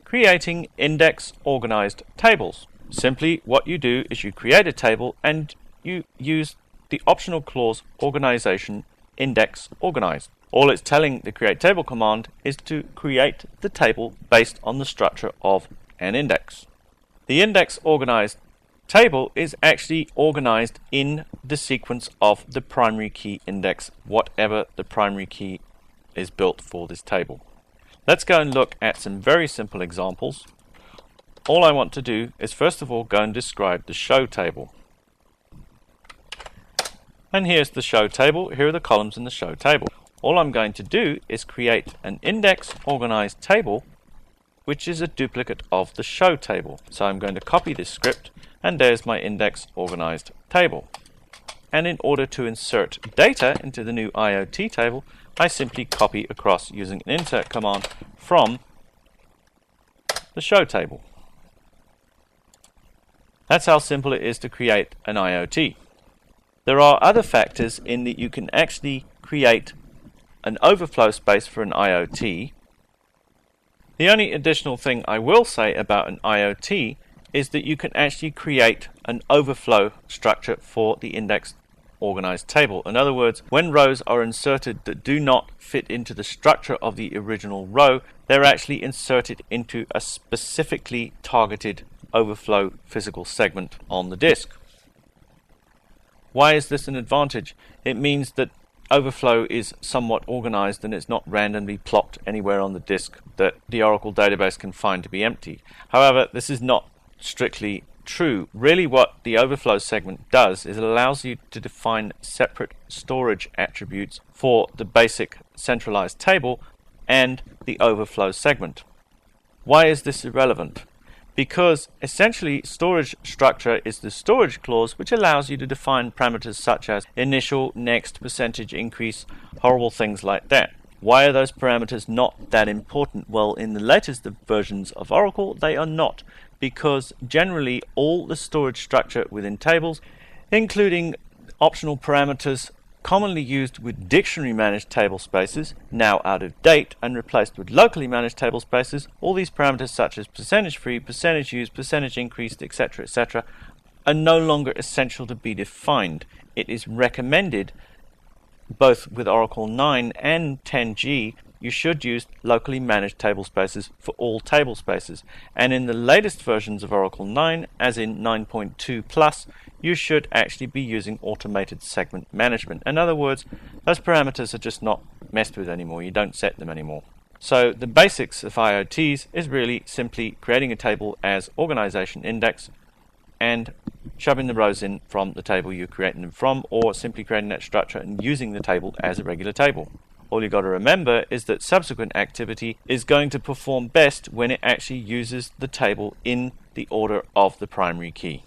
creating index organized tables. Simply what you do is you create a table and you use the optional clause organization index organized. All it's telling the create table command is to create the table based on the structure of an index. The index organized table is actually organized in the sequence of the primary key index, whatever the primary key is built for this table. Let's go and look at some very simple examples. All I want to do is first of all go and describe the show table. And here's the show table. Here are the columns in the show table. All I'm going to do is create an index organized table which is a duplicate of the show table. So I'm going to copy this script and there's my index organized table. And in order to insert data into the new IoT table, I simply copy across using an insert command from the show table. That's how simple it is to create an IoT. There are other factors in that you can actually create an overflow space for an IoT. The only additional thing I will say about an IoT is that you can actually create an overflow structure for the index organized table. In other words, when rows are inserted that do not fit into the structure of the original row, they're actually inserted into a specifically targeted overflow physical segment on the disk. Why is this an advantage? It means that overflow is somewhat organized and it's not randomly plopped anywhere on the disk that the Oracle database can find to be empty. However, this is not strictly true. Really what the overflow segment does is it allows you to define separate storage attributes for the basic centralized table and the overflow segment. Why is this irrelevant? Because essentially storage structure is the storage clause which allows you to define parameters such as initial, next, percentage increase, horrible things like that. Why are those parameters not that important? Well, in the latest versions of Oracle, they are not, because generally all the storage structure within tables, including optional parameters commonly used with dictionary managed table spaces, now out of date and replaced with locally managed table spaces, all these parameters such as percentage free, percentage used, percentage increased, etc., are no longer essential to be defined. It is recommended, both with Oracle 9 and 10G, you should use locally managed table spaces for all table spaces. And in the latest versions of Oracle 9, as in 9.2 plus, you should actually be using automated segment management. In other words, those parameters are just not messed with anymore. You don't set them anymore. So the basics of IoTs is really simply creating a table as organization index and shoving the rows in from the table you're creating them from, or simply creating that structure and using the table as a regular table. All you've got to remember is that subsequent activity is going to perform best when it actually uses the table in the order of the primary key.